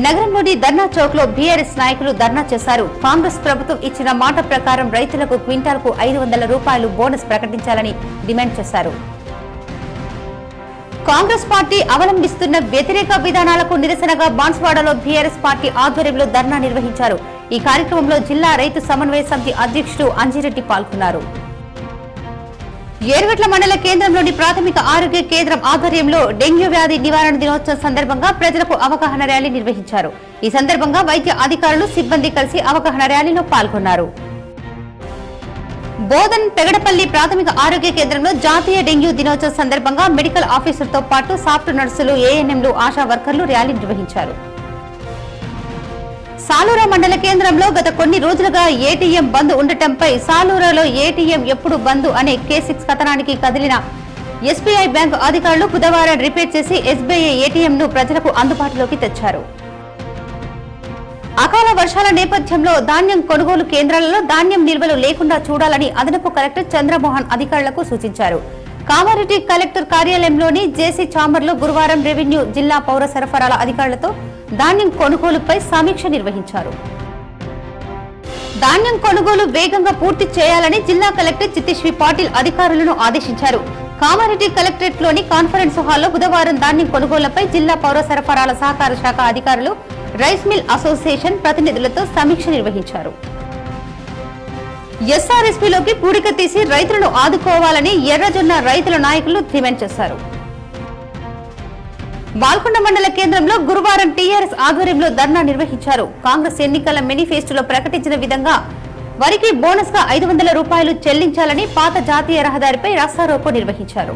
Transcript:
నగరంలోని ధర్నా చౌక్ లో బీఆర్ఎస్ నాయకులు ధర్నా చేశారు. కాంగ్రెస్ ప్రభుత్వం ఇచ్చిన మాట ప్రకారం రైతులకు క్వింటాల్కు 500 రూపాయలు బోనస్ ప్రకటించాలని డిమాండ్ చేశారు. కాంగ్రెస్ పార్టీ అవలంబిస్తున్న వ్యతిరేక విధానాలకు నిరసనగా బాన్స్వాడలో బీఆర్ఎస్ పార్టీ ఆధ్వర్యంలో ధర్నా నిర్వహించారు. ఈ కార్యక్రమంలో జిల్లా రైతు సమన్వయ సమితి అధ్యక్షుడు అంజిరెడ్డి పాల్గొన్నారు. ఏర్గట్ల మండల కేంద్రంలోని ప్రాథమిక ఆరోగ్య కేంద్రం ఆధ్వర్యంలో డెంగ్యూ వ్యాధి నివారణ దినోత్సవం సందర్భంగా ప్రజలకు అవగాహన ర్యాలీ నిర్వహించారు. ఈ సందర్భంగా వైద్య అధికారులు సిబ్బంది కలిసి అవగాహన ర్యాలీలో పాల్గొన్నారు. బోధన్ పెగడపల్లి ప్రాథమిక ఆరోగ్య కేంద్రంలో జాతీయ డెంగ్యూ దినోత్సవం సందర్భంగా మెడికల్ ఆఫీసర్తో పాటు సాఫ్ట్ నర్సులు, ఏఎన్ఎంలు, ఆశా వర్కర్లు ర్యాలీ నిర్వహించారు. సాలూరా మండల కేంద్రంలో గత కొన్ని రోజులుగా ఏటీఎం బంద్ ఉండటంపై సాలూరాలో ఏటీఎం ఎప్పుడు బంద్ అనే K6 కథనానికి కదిలిన ఎస్బీఐ బ్యాంకు అధికారులు బుధవారం రిపేర్ చేసి ఎస్బీఐ ఏటీఎం ను ప్రజలకు అందుబాటులోకి తెచ్చారు. అకాల వర్షాల నేపథ్యంలో ధాన్యం కొనుగోలు కేంద్రాలలో ధాన్యం నిల్వలు లేకుండా చూడాలని అదనపు కలెక్టర్ చంద్రమోహన్ అధికారులకు సూచించారు. కామారెడ్డి కలెక్టర్ కార్యాలయంలోని జేసీ ఛాంబర్లో గురువారం రెవెన్యూ, జిల్లా పౌర సరఫరాల అధికారులతో ధాన్యం కొనుగోలుపై సమీక్ష నిర్వహించారు. ధాన్యం కొనుగోలు వేగంగా పూర్తి చేయాలని జిల్లా కలెక్టర్ చిత్తేశ్వరి పాటిల్ అధికారులను ఆదేశించారు. కామారెడ్డి కలెక్టరేట్ లోని కాన్ఫరెన్స్ హాల్లో బుధవారం ధాన్యం కొనుగోలుపై జిల్లా పౌర సరఫరాల సహకార శాఖ అధికారులు, రైస్ మిల్ అసోసియేషన్ ప్రతినిధులతో సమీక్ష నిర్వహించారు. ఎస్ఆర్ఎస్పీలోకి పూడిక తీసి రైతులను ఆదుకోవాలని ఎర్రజొన్న రైతుల నాయకులు డిమాండ్ చేశారు. బాల్కొండ మండల కేంద్రంలో గురువారం టీఆర్ఎస్ ఆధ్వర్యంలో ధర్నా నిర్వహించారు. కాంగ్రెస్ ఎన్నికల మేనిఫెస్టోలో ప్రకటించిన విధంగా వరికి బోనస్ గా 500 రూపాయలు చెల్లించాలని పాత జాతీయ రహదారిపై రాస్తారోకో నిర్వహించారు.